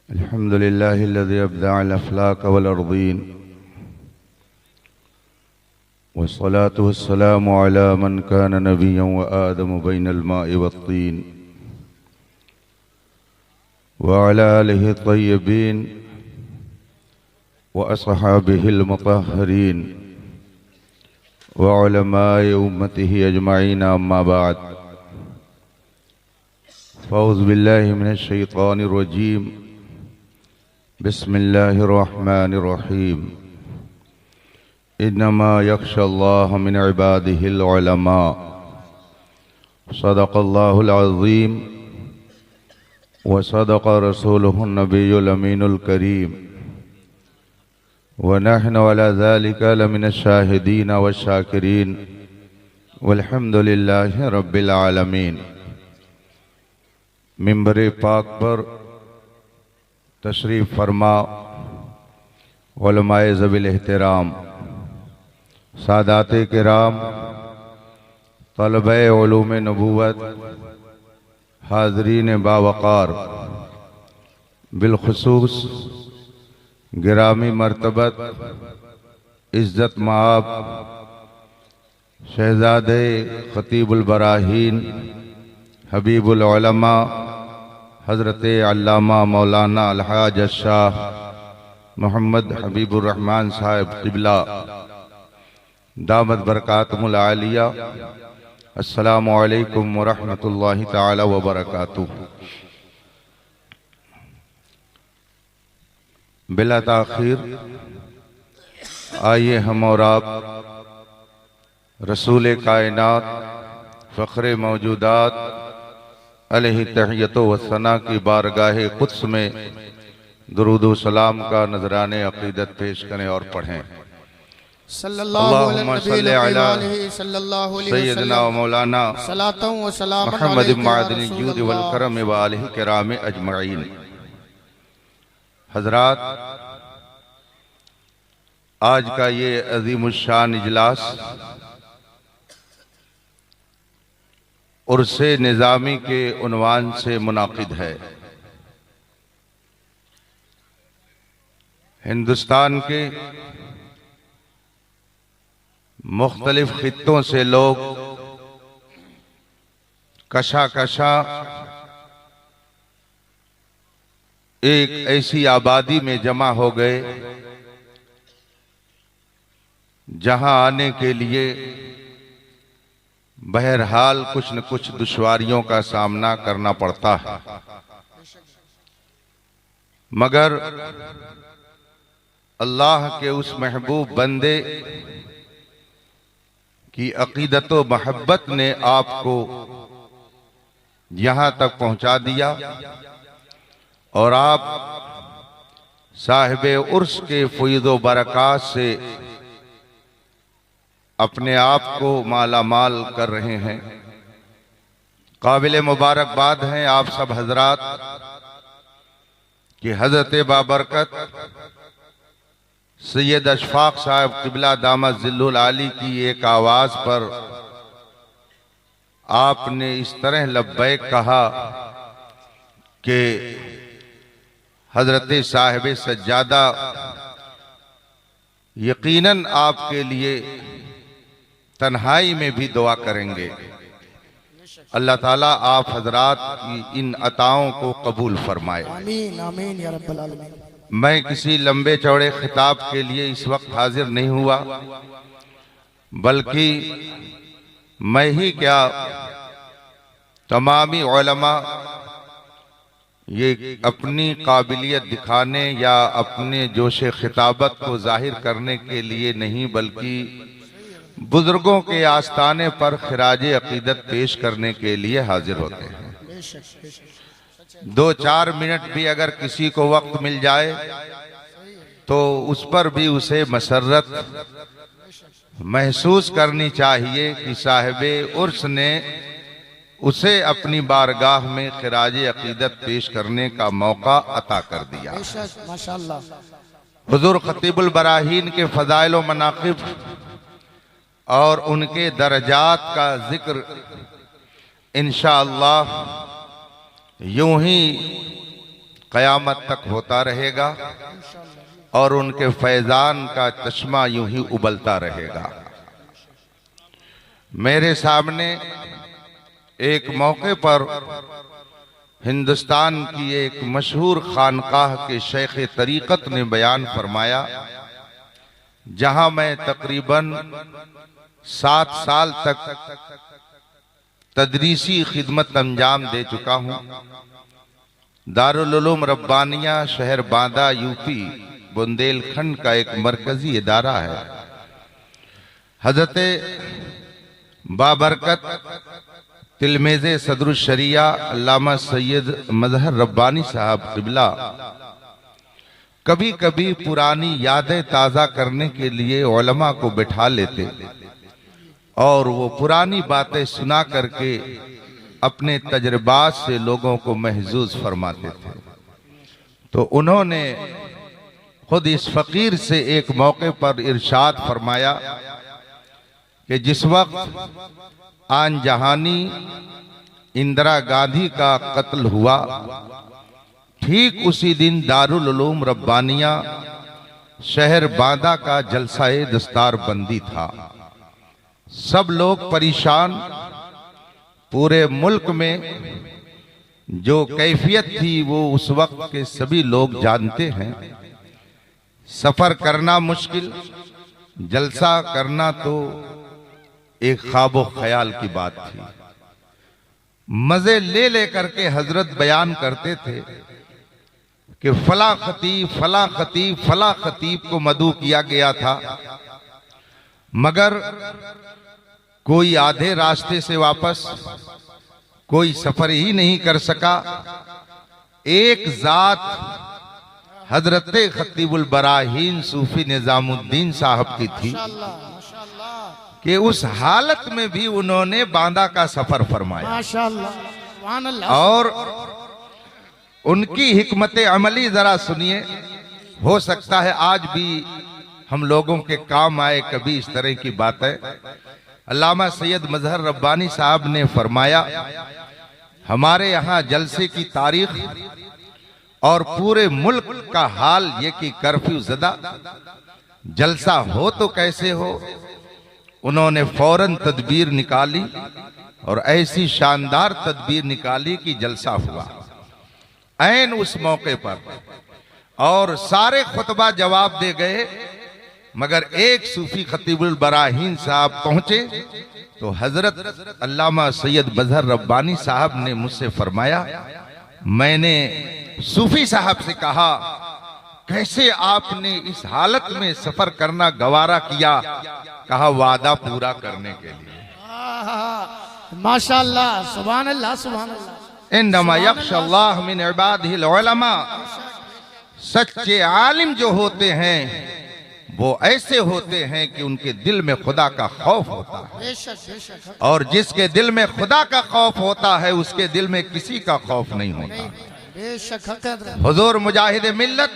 अल्हम्दुलिल्लाहिल्लज़ी अब्दअ अल-अफ़लाक वल-अर्दीन वस्सलातु वस्सलामु अला मन कान नबिय्यन व आदम बैनल माइ वत्तीन व अला आलिहि तय्यबीन व अस्हाबिहिल मुतहहरीन व उलमाए उम्मतिहि अजमईन अम्मा बाद फ़ऊज़ु बिल्लाहि मिनश शैतानिर रजीम बिस्मिल्लाहिर रहमानिर रहीम इन्नमा यख्शल्लाह मिन इबादिहिल उलमा सदक़ल्लाहुल अज़ीम व सदक़ रसूलुहुन नबियुल अमीनुल करीम व नहनु अला ज़ालिका लमिनश शाहिदीन व शाकिरीन वल्हम्दुलिल्लाहि रब्बिल आलमीन। मिंबर पाक पर तशरीफ़ फरमा उलमाए ज़वील एहतराम, सादाते किराम, तलबे उलूम नबूवत, हाज़रीन बावक़ार, बिलखुसूस गिरामी मर्तबत इज़्ज़त माब शहज़ादे ख़तीबुल बराहीन हबीबुल उलमा हज़रत अल्लामा मौलाना अलहाज शाह मोहम्मद हबीबुर रहमान साहिब क़िबला दामत बरकातुहुल आलिया, अस्सलामु अलैकुम व रहमतुल्लाहि तआला व बरकातुहू। बिला ताख़ीर आइए हम और आप रसूल कायनात फ़ख्रे मौजूदात अलैहि तहियतो व सना की बारगाह कुद्स में दुरूद व सलाम का नजराने अक़ीदत पेश करें और पढ़ें। अल्लाहुम्मा सल्लि अला सय्यिदना व मौलाना मुहम्मद मादिनिल जूद वल करम व आलिहि किराम अजमईन। हज़रात, आज का ये अज़ीमुश्शान इजलास उर्से निज़ामी के उन्वान से मुनाक़िद है। हिंदुस्तान के मुख्तलिफ खित्तों से लोग कशा कशा एक ऐसी आबादी में जमा हो गए जहां आने के लिए बहरहाल कुछ न कुछ दुश्वारियों का सामना करना पड़ता है, मगर अल्लाह के उस महबूब बंदे की अक़ीदत व मोहब्बत ने आपको यहाँ तक पहुँचा दिया और आप साहिबे उर्स के फ़ैज़ व बरक़ात से अपने आप को माला माल कर रहे हैं। काबिल मुबारकबाद हैं आप सब हजरात कि हज़रत बाबरकत सैयद अशफाक साहब क़िबला दामत ज़िल्लुल आली की एक आवाज़ पर आपने इस तरह लब्बैक कहा कि हज़रत साहिब सज्जादा यकीनन आपके लिए तन्हाई में भी दुआ करेंगे। अल्लाह ताला आप हजरात की इन अताओं को कबूल फरमाए। आमीन आमीन या रब्बल आलमीन। मैं किसी लंबे चौड़े खिताब के लिए इस वक्त हाजिर नहीं हुआ, बल्कि मैं ही क्या तमामी उलमा ये अपनी काबिलियत दिखाने या अपने जोश खिताबत को जाहिर करने के लिए नहीं, बल्कि बुजुर्गों के आस्थाने पर खिराज अकीदत पेश करने के लिए हाजिर होते हैं। 2-4 मिनट भी अगर किसी को वक्त मिल जाए तो उस पर भी उसे मसर्रत महसूस करनी चाहिए कि साहिबे उर्स ने उसे अपनी बारगाह में खिराज अकीदत पेश करने का मौका अता कर दिया। माशाअल्लाह। हुजूर खतीबुल बराहीन के फ़ज़ाइल व मनाक़िब और उनके दर्जात का जिक्र इंशाअल्लाह यूं ही क़यामत तक होता रहेगा और उनके फैजान का चश्मा यूं ही उबलता रहेगा। मेरे सामने एक मौके पर हिंदुस्तान की एक मशहूर खानकाह के शेख तरीक़त ने बयान फरमाया, जहां मैं तकरीबन 7 साल तक तदरीसी खिदमत अंजाम दे चुका हूं। दारुल उलूम रब्बानिया शहर बांदा यूपी बुंदेलखंड का एक मरकजी इदारा है। हजरत बाबरकत तिलमेज़े सदरुल शरिया अल्लामा सैयद मजहर रब्बानी साहब क़िबला कभी कभी पुरानी यादें ताज़ा करने के लिए उलमा को बिठा लेते और वो पुरानी बातें सुना करके अपने तजर्बात से लोगों को महजूज फरमाते थे। तो उन्होंने खुद इस फकीर से एक मौके पर इरशाद फरमाया कि जिस वक्त आन जहानी इंदिरा गांधी का कत्ल हुआ, ठीक उसी दिन दारुल उलूम रब्बानिया शहर बांदा का जलसाए दस्तार बंदी था। सब लोग परेशान। पूरे मुल्क में जो कैफियत थी वो उस वक्त के सभी लोग जानते हैं। सफर करना मुश्किल, जलसा करना तो एक ख्वाबो ख्याल की बात थी। मजे ले लेकर के हजरत बयान करते थे कि फला खतीब फला खतीब फला खतीब को मदऊ किया गया था, मगर कोई आधे रास्ते से वापस, कोई सफर ही नहीं कर सका। एक जात हजरत खतीबुल बराहीन सूफी निजामुद्दीन साहब की थी कि उस हालत में भी उन्होंने बांदा का सफर फरमाया। माशाअल्लाह। और उनकी हिकमत अमली जरा सुनिए, हो सकता है आज भी हम लोगों के काम आए कभी इस तरह की बातें। अल्लामा सैयद मजहर रब्बानी साहब ने फरमाया, हमारे यहाँ जलसे की तारीख और पूरे मुल्क का हाल ये कि कर्फ्यू ज़दा, जलसा हो तो कैसे हो। उन्होंने फौरन तदबीर निकाली और ऐसी शानदार तदबीर निकाली कि जलसा हुआ ऐन उस मौके पर, और सारे खुतबा जवाब दे गए, मगर एक सूफी खतीबुल बराहीन साहब पहुंचे तो हजरत अल्लामा सैयद मजहर रब्बानी साहब ने मुझसे फरमाया, मैंने सूफी साहब से कहा, कैसे आपने इस हालत में सफर करना गवारा किया? कहा, वादा पूरा करने के लिए। माशाअल्लाह, सुभान अल्लाह, सुभान अल्लाह। इन्नमा यख्शल्लाह मिन इबादिहिल उलमा। सच्चे आलिम जो होते हैं वो ऐसे होते हैं कि उनके दिल में खुदा का खौफ होता है। बेशक, बेशक। और जिसके दिल में खुदा का खौफ होता है उसके दिल में किसी का खौफ नहीं होता। बेशक। हुजूर मुजाहिद मिल्लत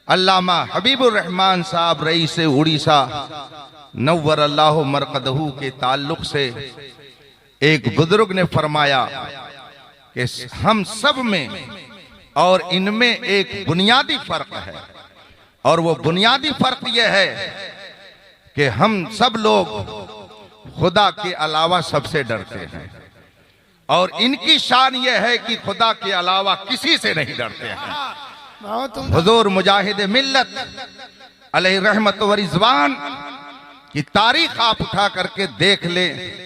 अल्लामा हबीबुर रहमान साहब रईस उड़ीसा नव्वर अल्लाह मरकदहू के ताल्लुक से एक बुजुर्ग ने फरमाया कि हम सब में और इनमें एक बुनियादी फर्क है, और वो बुनियादी फर्क यह है कि हम सब लोग खुदा के अलावा सबसे डरते हैं, और इनकी शान यह है कि खुदा के अलावा किसी से नहीं डरते हैं। हुजूर मुजाहिद मिल्लत अलैहि रहमत व रिज़वान की तारीख आप उठा करके देख लें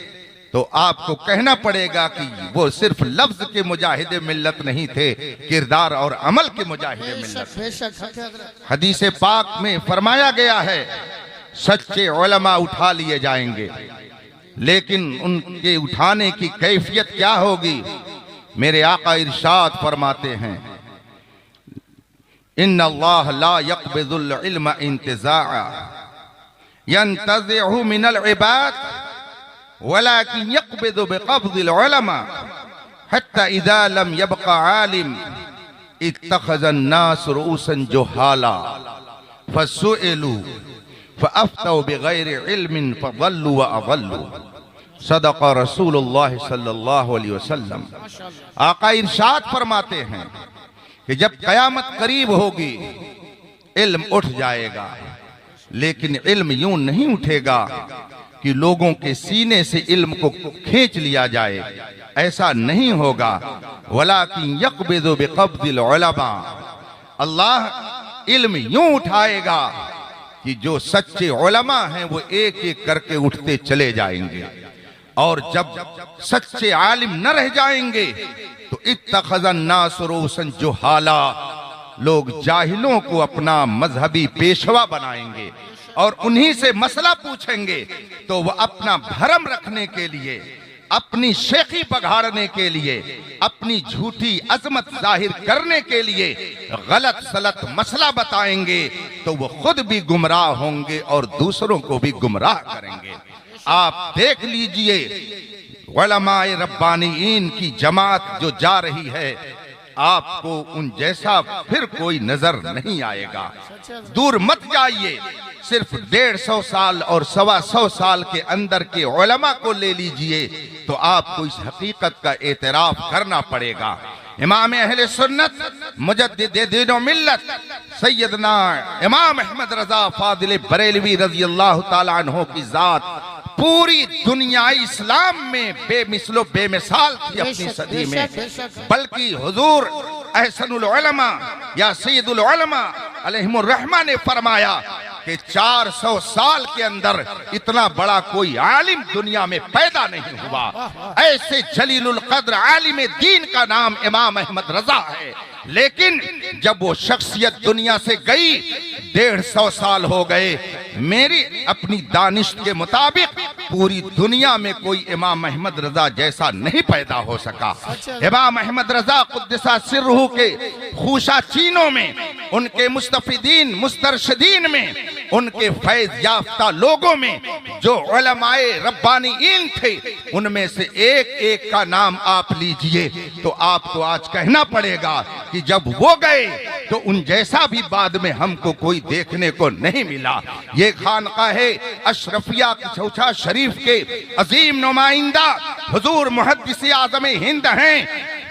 तो आपको कहना पड़ेगा कि वो सिर्फ लफ्ज के मुजाहिद मिल्लत नहीं थे, किरदार और अमल के मुजाहिद मिल्लत। हदीस पाक में फरमाया गया है, सच्चे उलमा उठा लिए जाएंगे, लेकिन उनके उठाने की कैफियत क्या होगी? मेरे आका इरशाद फरमाते हैं, इन्नल्लाह ला यक़बिज़ुल इल्म इंतिज़ाअ यंतज़िअहु मिनल इबाद वलाकिन यक़बिज़ु बिक़ब्ज़िल उलमा हत्ता इज़ा लम यबक़ा आलिम इत्तख़ज़न नास रुऊसन जुहाला फसुइलू फअफ़्तौ बिग़ैरि इल्मिन फ़ज़ल्लू व अज़ल्लू। सदक़ रसूलुल्लाह सल्लल्लाहु अलैहि वसल्लम। आका इरशाद फरमाते हैं कि जब कयामत करीब होगी इल्म उठ जाएगा, लेकिन इल्म यूं नहीं उठेगा कि लोगों के सीने से इल्म को खींच लिया जाए, ऐसा नहीं होगा। वलाकिन यक़बिज़ु बिक़ब्ज़िल उलमा, अल्लाह इल्म यूं उठाएगा कि जो सच्चे उलमा हैं वो एक एक करके उठते चले जाएंगे, और जब सच्चे आलिम न रह जाएंगे तो इत्तख़ज़न नास रूसन जुहाला, लोग जाहिलों को अपना मजहबी पेशवा बनाएंगे और उन्हीं से मसला पूछेंगे, तो वह अपना भरम रखने के लिए, अपनी शेखी बघाड़ने के लिए, अपनी झूठी अजमत जाहिर करने के लिए गलत सलत मसला बताएंगे, तो वो खुद भी गुमराह होंगे और दूसरों को भी गुमराह करेंगे। आप देख लीजिए उलमाए रब्बानीन की जमात जो जा रही है, आपको उन जैसा फिर कोई नजर नहीं आएगा। दूर मत जाइए, सिर्फ 150 साल और 125 साल के अंदर के उलमा को ले लीजिए तो आपको इस हकीकत का एतराफ करना पड़ेगा। इमाम अहले सुन्नत मुजद्दिद दीन व मिल्लत सैयदना इमाम अहमद रजा फादिल बरेलवी रजी अल्लाह ताला अन्हु की जात पूरी दुनिया इस्लाम में बेमिसलो बेमिसाल थी अपनी सदी में, बल्कि हुजूर अहसनुल उलमा या सैयदुल उलमा अलैहिमुर रहमा ने फरमाया कि 400 साल के अंदर इतना बड़ा कोई आलिम दुनिया में पैदा नहीं हुआ। ऐसे जलीलुल कद्र आलिम दीन का नाम इमाम अहमद रजा है, लेकिन जब वो शख्सियत दुनिया से गई 150 साल हो गए, मेरी अपनी दानिश के मुताबिक पूरी दुनिया में कोई इमाम अहमद रजा जैसा नहीं पैदा हो सका। इमाम अहमद रजा कुद्दसा सिर्रुहु के खूशा चीनों में, उनके मुस्तफिदीन मुस्तरशिदीन में, उनके फैज याफ्ता लोगों में जो उलमाए रब्बानीन थे, उनमें से एक एक का नाम आप लीजिए तो आपको आज कहना पड़ेगा कि जब वो गए तो उन जैसा भी बाद में हमको कोई देखने को नहीं मिला। ये खानकाहे अशरफिया चौथा शरीफ के अजीम नुमाइंदा हुजूर मुहद्दिस आज़म हिंद हैं,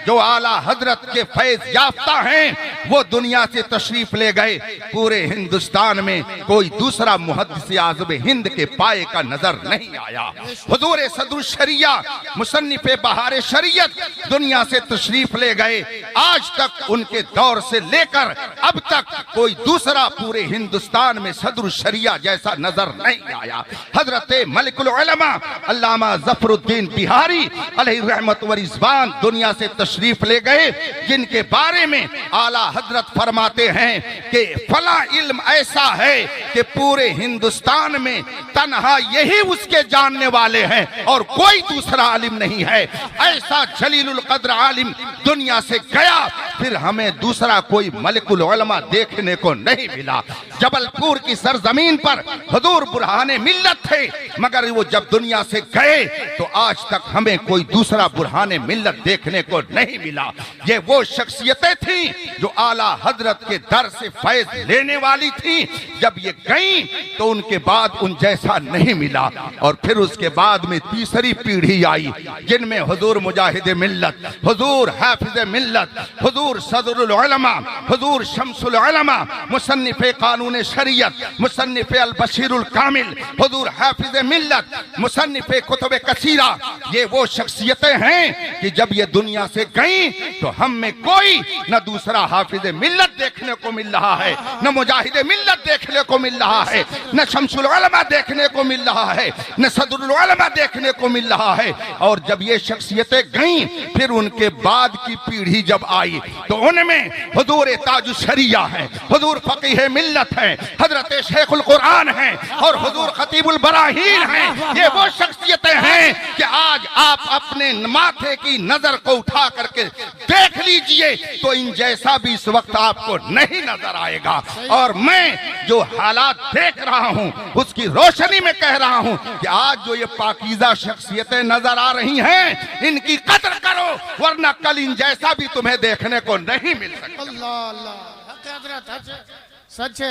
जो आला हजरत के फैज याफ्ता हैं, वो दुनिया से तशरीफ ले गए। पूरे हिंदुस्तान में कोई दूसरा मुहद्दिस आज़म हिंद के पाए का नजर नहीं आया। हुजूर सदरुल शरिया मुसन्निफे बहार शरीयत दुनिया से तशरीफ ले गए। आज तक उनके दौर से लेकर अब तक कोई दूसरा पूरे हिंदुस्तान में सदरुल शरिया जैसा नजर नहीं आया। हजरत मलिकुल उलमा अल्लामा ज़फरुद्दीन बिहारी अलैहि रहमत व रिज़वान दुनिया से तशरीफ ले गए, जिनके बारे में आला हजरत फरमाते हैं कि फला इल्म ऐसा है कि पूरे हिंदुस्तान में तन्हा यही उसके जानने वाले हैं और कोई दूसरा आलिम नहीं है। ऐसा जलीलुल कद्र आलिम दुनिया से गया, फिर हमें दूसरा कोई मलिकुल उलमा देखने को नहीं मिला। जबलपुर की सरजमीन पर हुजूर बुरहाने मिल्लत थे, मगर वो जब दुनिया से गए तो आज तक हमें कोई दूसरा बुरहाने मिल्लत देखने को नहीं मिला। ये वो शख्सियतें थीं जो आला हजरत के दर से फैज लेने वाली थीं। जब ये गईं तो उनके बाद उन जैसा नहीं मिला। और फिर उसके बाद में तीसरी पीढ़ी आई, जिनमें हुजूर मुजाहिद मिल्लत, हुजूर हाफिज मिल्लत, हुजूर सदरुल उलमा, हुजूर शम्सुल उलमा, मुसन्निफे कानून शरीयत, मुसन्निफे अल बशीरुल कामिल, हुजूर हाफिज मिल्लत, मुसन्निफे कुतुब कसीरा, ये वो शख्सियतें हैं कि जब ये दुनिया से गईं तो हम में कोई न दूसरा हाफिज मिल्लत देखने को मिल रहा है, न मुजाहिद मिल्लत देखने को मिल रहा है, न शम्सुल उलमा देखने को मिल रहा है, न सदरुल उलमा देखने को मिल रहा है। और जब ये शख्सियतें गईं, फिर उनके बाद की पीढ़ी जब आई तो उनमें हुजूर ताजुल शरिया है, हुजूर फकीह मिल्लत है, हजरत शेखुल कुरान है और हुजूर खतीबुल बराहीन हैं। ये वो शख्सियतें हैं कि आज आप अपने माथे की नजर को उठा करके देख लीजिए तो इन जैसा भी इस वक्त आपको नहीं नजर आएगा। और मैं जो हालात देख रहा हूं उसकी रोशनी में कह रहा हूं कि आज जो ये पाकीज़ा शख्सियतें नजर आ रही हैं, इनकी कदर करो, वरना कल इन जैसा भी तुम्हें देखने को नहीं मिल सकता।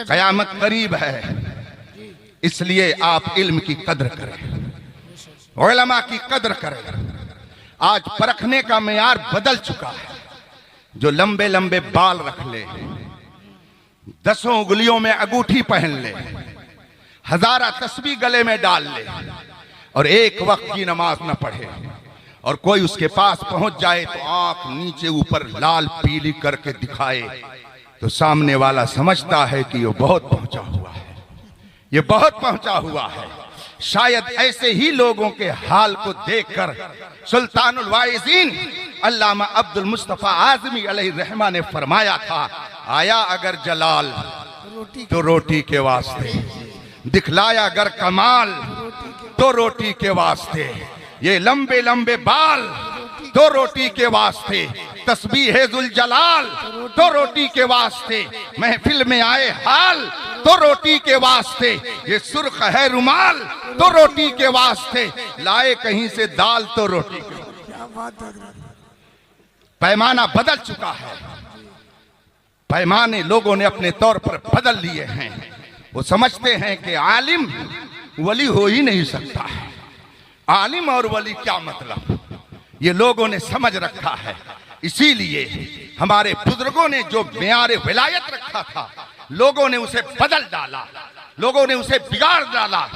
क़यामत करीब है, इसलिए आप इल्म की कदर करें, उलमा की कदर करें। आज परखने का मेयार बदल चुका है, जो लंबे लंबे बाल रख ले, 10 उंगलियों में अंगूठी पहन ले, 1000 तस्बीह गले में डाल ले और एक वक्त की नमाज न पढ़े और कोई उसके पास पहुंच जाए तो आंख नीचे ऊपर लाल पीली करके दिखाए, तो सामने वाला समझता है कि ये बहुत पहुंचा हुआ है, ये बहुत पहुंचा हुआ है। शायद ऐसे ही लोगों के हाल को देखकर सुल्तानुल वाइज़ीन अल्लामा अब्दुल मुस्तफा आज़मी अलैहि रहमा ने फरमाया था, आया अगर जलाल तो रोटी के वास्ते, दिखलाया अगर कमाल तो रोटी के वास्ते, ये लंबे लंबे बाल तो रोटी के वास्ते, तस्बीह है जुल जलाल तो रोटी के वास्ते, महफिल में आए हाल तो रोटी के वास्ते, ये सुर्ख है रुमाल तो रोटी के वास्ते, लाए कहीं से दाल तो रोटी के वास्ते। पैमाना बदल चुका है, पैमाने लोगों ने अपने तौर पर बदल लिए हैं। वो समझते हैं कि आलिम वली हो ही नहीं सकता है, आलिम और वली क्या मतलब, ये लोगों ने समझ रखा है। इसीलिए हमारे बुजुर्गों ने जो मेयार विलायत रखा था, लोगों ने उसे बदल डाला, लोगों ने उसे बिगाड़ डाला।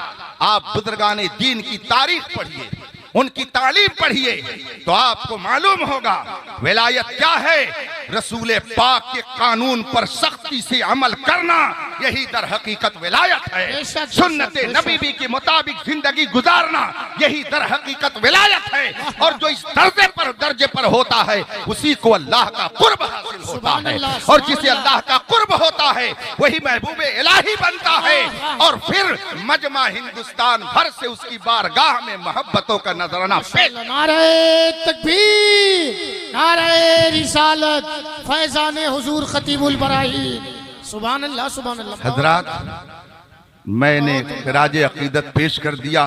आप बुजुर्गाने दीन की तारीख पढ़िए, उनकी तालीम पढ़िए तो आपको मालूम होगा विलायत क्या है। रसूल पाक के कानून पर सख्ती से अमल करना, यही दर हकीकत विलायत है। सुन्नते नबी के मुताबिक जिंदगी गुजारना, यही दर हकीकत विलायत है। और जो इस दर्जे पर होता है उसी को अल्लाह का कुर्ब हासिल होता है, और जिसे अल्लाह का कुर्ब होता है वही महबूबे इलाही बनता है। और फिर मजमा हिंदुस्तान भर से उसकी बारगाह में मोहब्बतों का नजराना पेश। नारे तकबीर, नारे रिसालत, फैजाने हुजूर खतीबुल बराहीन, सुभान अल्लाह सुभान अल्लाह। हजरात, मैंने खिराज अकीदत पेश कर दिया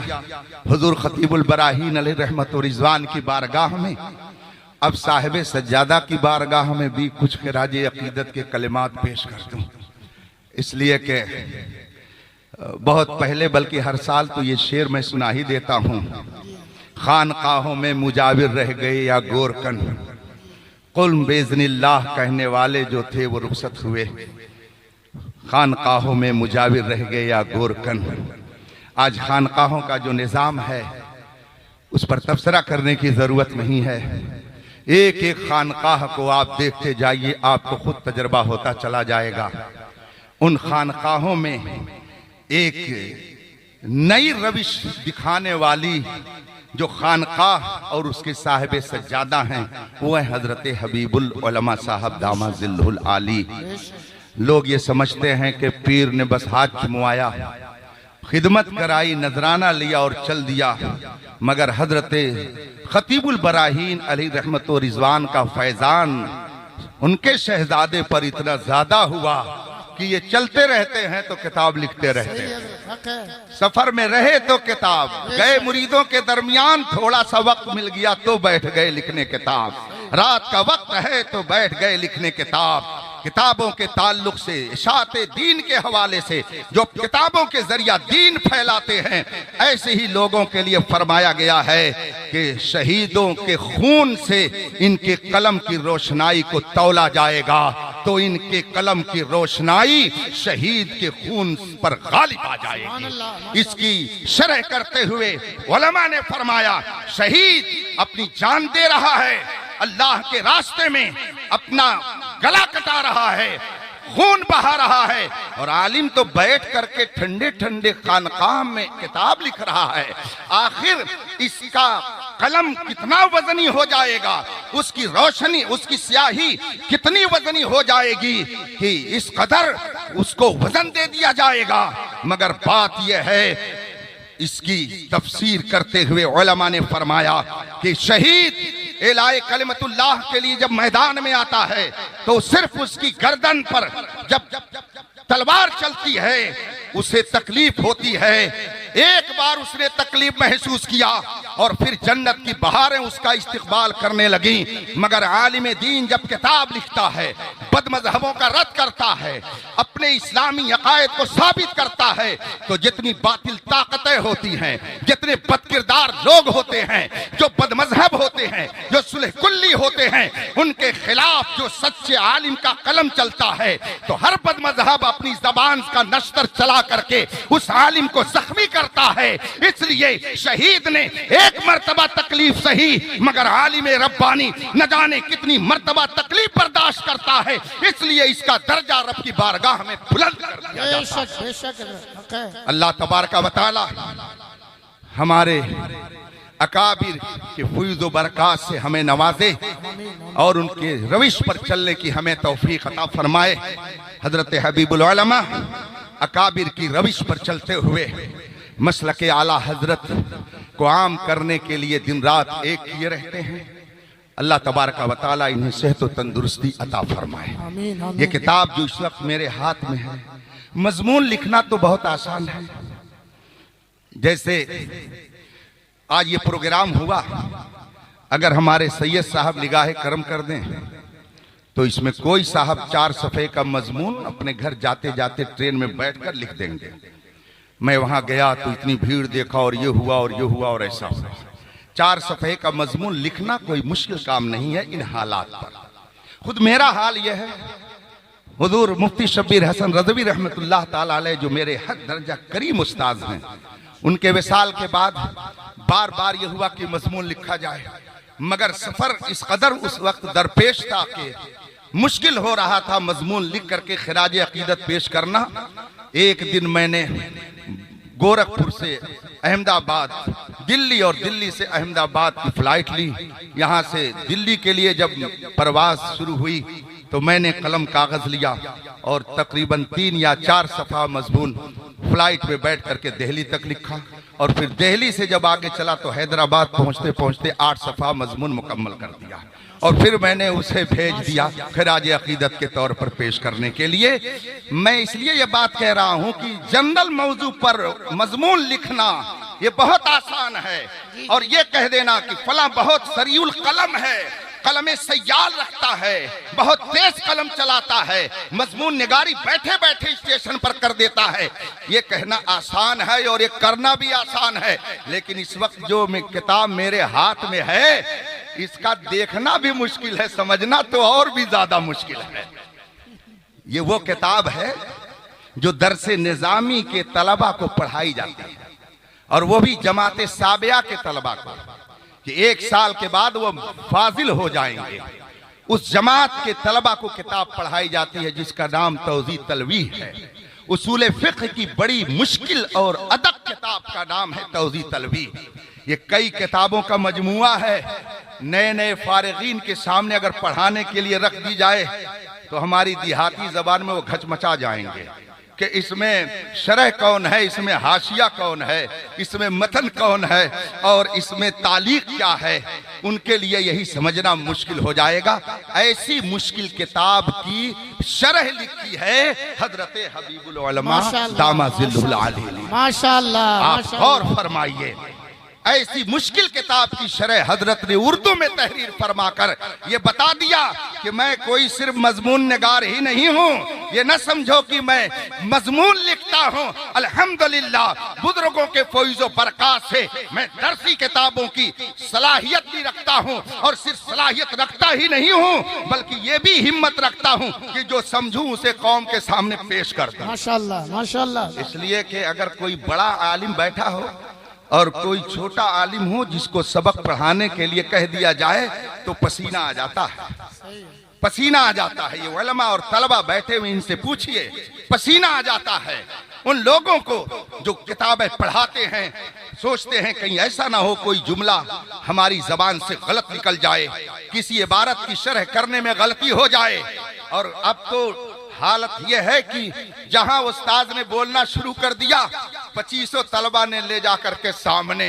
हुजूर खतीबुल बराहीन अलैहि रहमत व रिजवान की बारगाह में। अब साहिब सज्जादा की बारगाह में भी कुछ खिराज अकीदत के कलिमात पेश कर दूं, इसलिए कि बहुत पहले, बल्कि हर साल तो ये शेर मैं सुना ही देता हूँ। खानकाहों में मुजाविर रह गए या गोरकन, कुल बेज़निल्लाह कहने वाले जो थे वो रुखसत हुए। खानकाहों में मुजाविर रह गए या गोरकन। आज खानकाहों का जो निज़ाम है उस पर तबसरा करने की ज़रूरत नहीं है। एक एक खानकाह को आप देखते जाइए, आपको खुद तजर्बा होता चला जाएगा। उन खानकाहों में एक नई रविश दिखाने वाली जो खानकाह और उसके साहिब सज्जादा हैं वो है हजरत हबीबुल उलमा साहब दामा जिल्लुल आली। लोग ये समझते हैं कि पीर ने बस हाथ चुमवाया, खिदमत कराई, नजराना लिया और चल दिया, मगर हजरत खतीबुल बराहीन अलैहि रहमत व रिजवान का फैजान उनके शहजादे पर इतना ज्यादा हुआ कि ये चलते रहते हैं तो किताब लिखते रहते हैं, सफर में रहे तो किताब, गए मुरीदों के दरमियान थोड़ा सा वक्त मिल गया तो बैठ गए लिखने किताब, रात का वक्त है तो बैठ गए लिखने किताब। किताबों के ताल्लुक से, इशाते दीन के हवाले से जो किताबों के जरिया दीन फैलाते हैं, ऐसे ही लोगों के लिए फरमाया गया है कि शहीदों के खून से इनके कलम की रोशनाई को तौला जाएगा, तो इनके कलम की रोशनाई शहीद के खून पर गालिब आ जाएगी। इसकी शरह करते हुए उलमा ने फरमाया, शहीद अपनी जान दे रहा है, अल्लाह के रास्ते में अपना गला कटा रहा है, खून बहा रहा है, और आलिम तो बैठ करके ठंडे ठंडे खानकाह में किताब लिख रहा है। आखिर इसका कलम कितना वजनी हो जाएगा, उसकी रोशनी, उसकी स्याही कितनी वजनी हो जाएगी कि इस कदर उसको वजन दे दिया जाएगा। मगर बात यह है, इसकी तफसीर करते हुए उलमा ने फरमाया कि शहीद एलाए कलिमतुल्लाह के लिए जब मैदान में आता है तो सिर्फ उसकी गर्दन पर जब तलवार चलती है उसे तकलीफ होती है। एक बार उसने तकलीफ महसूस किया और फिर जन्नत की बहारें उसका इस्तिकबाल करने लगी। मगर आलिम दीन जब किताब लिखता है, बदमजहबों का रद्द करता है, अपने इस्लामी अकायद को साबित करता है, तो जितनी बातिल ताकतें होती हैं, जितने बदकिरदार लोग होते हैं, जो बदमजहब होते हैं, जो सुलह कुल्ली होते हैं, उनके खिलाफ जो सच्चे आलिम का कलम चलता है, तो हर बदमजहब अपनी जबान का नश्तर चला करके उस आलिम को जख्मी करता है। इसलिए शहीद ने एक मर्तबा तकलीफ सही, मगर आलिम रब्बानी न जाने कितनी मर्तबा तकलीफ बर्दाश्त करता है। इसलिए इसका दर्जा रब की बारगाह में बुलंद कर दिया जाता है। बेशक अल्लाह तबारक व तआला हमारे अकाबिर के फैज़ व बरक़ात से हमें नवाजे और उनके रविश पर चलने की हमें तौफीक अता फरमाए। हजरत हबीबुल उलमा अकाबिर की रविश पर चलते हुए मसलके आला हजरत को आम करने के लिए दिन रात एक किए रहते हैं। अल्लाह तबारक व तआला इन्हें सेहत व तंदुरुस्ती अता फरमाए। ये किताब जो इस वक्त मेरे हाथ में है, मजमून लिखना तो बहुत आसान है। जैसे आज ये प्रोग्राम हुआ, अगर हमारे सैयद साहब निगाह करम कर दें तो इसमें कोई साहब 4 सफ़े का मजमून अपने घर जाते जाते ट्रेन में बैठकर लिख देंगे। मैं वहां गया तो इतनी भीड़ देखा और ये हुआ और ये हुआ और ऐसा हुआ। 4 सफ़े का मजमून लिखना कोई मुश्किल काम नहीं है इन हालात पर। खुद मेरा हाल यह है, हुजूर मुफ्ती शब्बीर हसन रज़वी रहमतुल्लाह ताला अलैह जो मेरे हद दर्जा करीम उस्ताद हैं, उनके विसाल के बाद बार बार यह हुआ कि मजमून लिखा जाए, मगर सफर इस कदर उस वक्त दरपेश था कि मुश्किल हो रहा था मजमून लिख करके खिराज अकीदत पेश करना। एक दिन मैंने गोरखपुर से अहमदाबाद दिल्ली और दिल्ली से अहमदाबाद की फ्लाइट ली। यहाँ से दिल्ली के लिए जब परवाज शुरू हुई तो मैंने कलम कागज लिया और तकरीबन 3 या 4 सफ़ा मजमून फ्लाइट में बैठ करके दिल्ली तक लिखा, और फिर दिल्ली से जब आगे चला तो हैदराबाद पहुंचते पहुंचते 8 सफ़ा मजमून मुकम्मल कर दिया, और फिर मैंने उसे भेज दिया खिराज अकीदत के तौर पर पेश करने के लिए। मैं इसलिए ये बात कह रहा हूं कि जनरल मौजू पर मजमून लिखना ये बहुत आसान है, और ये कह देना कि फला बहुत सरीउल कलम है, कलमे सयाल रखता है, बहुत तेज कलम चलाता है, मजमून निगारी बैठे बैठे स्टेशन पर कर देता है, ये कहना आसान है और ये करना भी आसान है। लेकिन इस वक्त जो किताब मेरे हाथ में है इसका देखना भी मुश्किल है, समझना तो और भी ज्यादा मुश्किल है। ये वो किताब है जो दरसे निजामी के तलबा को पढ़ाई जाती है, और वो भी जमाते साबिया के तलबा को, कि 1 साल के बाद वो फाजिल हो जाएंगे। उस जमात के तलबा को किताब पढ़ाई जाती है जिसका नाम तौज़ी तलवीह है। उसूल फ़िक़्ह की बड़ी मुश्किल और अदक किताब का नाम है तौज़ी तलवीह। ये कई किताबों का मजमुआ है। नए नए फारिगीन के सामने अगर पढ़ाने के लिए रख दी जाए तो हमारी देहाती जबान में वो घचमचा जाएंगे कि इसमें शरह कौन है, इसमें हाशिया कौन है, इसमें मतन कौन है और इसमें तालीक क्या है। उनके लिए यही समझना मुश्किल हो जाएगा। ऐसी मुश्किल किताब की शरह लिखी है हजरत हबीबुल उलमा दामा ज़िल्लुल आली। माशाअल्लाह, आप गौर फरमाइए, ऐसी मुश्किल किताब की शरह हजरत ने उर्दू में तहरीर फरमाकर ये बता दिया कि मैं कोई सिर्फ मजमून निगार ही नहीं हूँ। ये न समझो कि मैं मजमून लिखता हूँ, अल्हम्दुलिल्लाह बुजुर्गों के फैज़ बरक़ात से मैं दरसी किताबों की सलाहियत भी रखता हूँ, और सिर्फ सलाहियत रखता ही नहीं हूँ बल्कि ये भी हिम्मत रखता हूँ कि जो समझूं उसे कौम के सामने पेश कर दूं। माशाअल्लाह, माशाअल्लाह। इसलिए कि अगर कोई बड़ा आलिम बैठा हो और कोई छोटा आलिम हो जिसको सबक पढ़ाने के लिए कह दिया जाए तो पसीना आ जाता है, पसीना आ जाता है। ये उलमा और तलबा बैठे हुए, इनसे पूछिए, पसीना आ जाता है। उन लोगों को जो किताबें पढ़ाते हैं सोचते हैं कहीं ऐसा ना हो कोई जुमला हमारी जबान से गलत निकल जाए, किसी इबारत की शरह करने में गलती हो जाए। और अब तो हालत यह है कि जहां उस्ताद ने बोलना शुरू कर दिया 2500 तलबा ने ले जाकर के सामने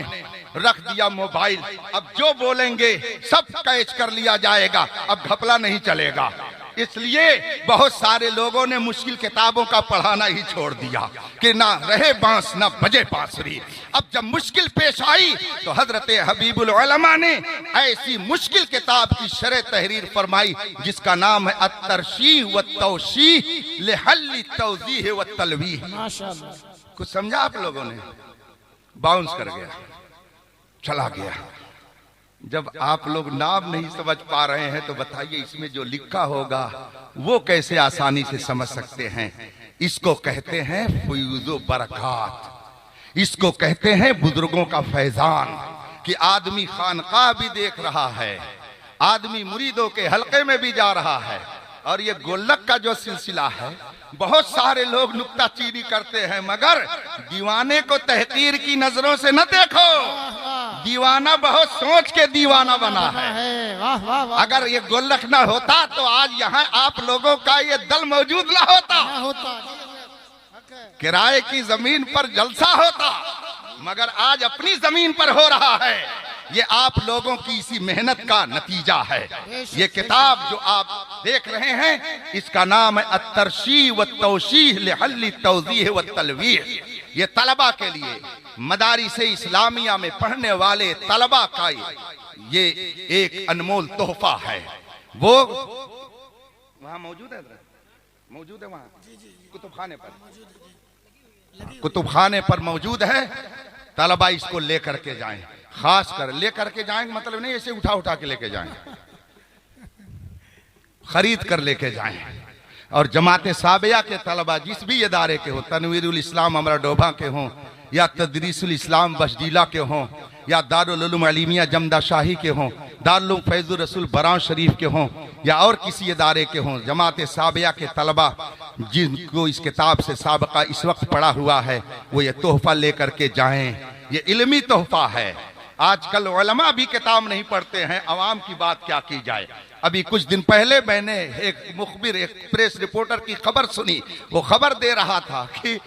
रख दिया मोबाइल। अब जो बोलेंगे सब कैच कर लिया जाएगा, अब घपला नहीं चलेगा। इसलिए बहुत सारे लोगों ने मुश्किल किताबों का पढ़ाना ही छोड़ दिया कि ना रहे बांस ना बजे बांसुरी। अब जब मुश्किल पेश आई तो हजरत हबीबुल उलमा ने ऐसी मुश्किल किताब की शरह तहरीर फरमाई जिसका नाम है अत-तरशीह व तौशीह लिहल्ल तौजीह व तलवीह। माशाल्लाह। कुछ समझा आप लोगों ने? बाउंस कर गया, चला गया। जब आप लोग नाम नहीं समझ पा रहे हैं तो बताइए इसमें जो लिखा होगा वो कैसे आसानी से समझ सकते हैं। इसको कहते हैं फयूज़ो बरक़ात, इसको कहते हैं बुजुर्गों का फैजान, कि आदमी खानकाह भी देख रहा है, आदमी मुरीदों के हलके में भी जा रहा है। और ये गोलक का जो सिलसिला है, बहुत सारे लोग नुक्ताचीनी करते हैं, मगर दीवाने को तहकीर की नजरों से न देखो। दीवाना बहुत सोच के दीवाना बना है। वाह वाह वाह। अगर ये गोलक ना होता तो आज यहाँ आप लोगों का ये दल मौजूद ना होता, क्या होता? किराए की जमीन पर जलसा होता, मगर आज अपनी जमीन पर हो रहा है। ये आप लोगों की इसी मेहनत का नतीजा है। ये किताब जो आप देख रहे हैं इसका नाम है अत-तरशीह व तौशीह लिहल्ल तौजीह व तलवीह। ये तलबा के लिए, मदारिस इस्लामिया में पढ़ने वाले तलबा का ये एक अनमोल तोहफा है। वो वहां मौजूद है, मौजूद है वहां कुतुबखाने पर, कुतुबखाने पर मौजूद है। तलबा इसको लेकर के जाएं, खास कर लेकर के जाएं मतलब नहीं ऐसे उठा उठा के लेके जाएं, खरीद कर लेके जाएं। और जमात साबिया के तलबा जिस भी इदारे के हो, तनवीरुल इस्लाम अमरा डोभा के हों, या तदरीसुल इस्लाम बशजीला के हों, या दारुल उलूम अलीमिया जमदा शाही के हों, दारुल उलूम फैजुर रसूल बरां शरीफ के हों, या और किसी इदारे के हों, जमात साबिया के तलबा जिनको इस किताब से साबका इस वक्त पड़ा हुआ है, वो ये तोहफा लेकर के जाएं। ये इल्मी तोहफा है। आजकल उलमा भी किताब नहीं पढ़ते हैं, अवाम की बात क्या की जाए। अभी कुछ दिन पहले मैंने एक मुखबिर, एक प्रेस रिपोर्टर की खबर सुनी। वो खबर दे रहा था कि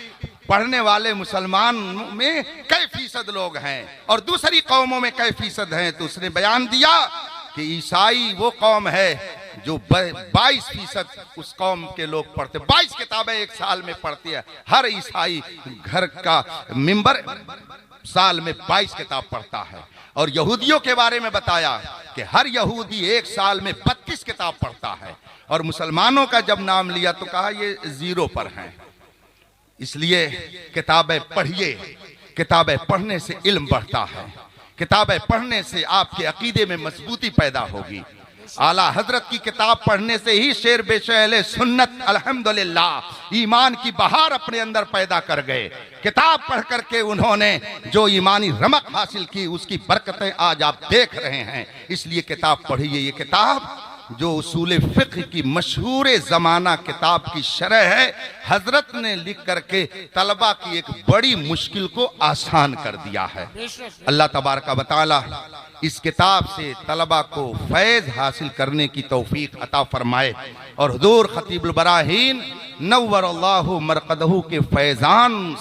पढ़ने वाले मुसलमान में कई फीसद लोग हैं और दूसरी कौमों में कई फीसद हैं। तो उसने बयान दिया कि ईसाई वो कौम है जो 22% उस कौम के लोग पढ़ते, 22 किताबें एक साल में पढ़ती है। हर ईसाई घर का मिंबर साल में 22 किताब पढ़ता है। और यहूदियों के बारे में बताया कि हर यहूदी एक साल में 32 किताब पढ़ता है। और मुसलमानों का जब नाम लिया तो कहा ये 0 पर हैं। इसलिए किताबें पढ़िए, किताबें पढ़ने से इल्म बढ़ता है, किताबें पढ़ने से आपके अकीदे में मजबूती पैदा होगी। आला हजरत की किताब पढ़ने से ही शेर बेशअहले सुन्नत अल्हम्दुलिल्लाह ईमान की बहार अपने अंदर पैदा कर गए। किताब पढ़ करके उन्होंने जो ईमानी रमक हासिल की उसकी बरकतें आज आप देख रहे हैं। इसलिए किताब पढ़िए। ये किताब जो उसूल फिक्र की मशहूर ज़माना किताब की शरह है, हजरत ने लिख करके तलबा की एक बड़ी मुश्किल को आसान कर दिया है। अल्लाह तबारक व तआला इस किताब से तलबा को फैज़ हासिल करने की तौफीक अता फरमाए और हुजूर खतीबुल बराहीन नव्वरल्लाहु मरक़दहू के फैज़ान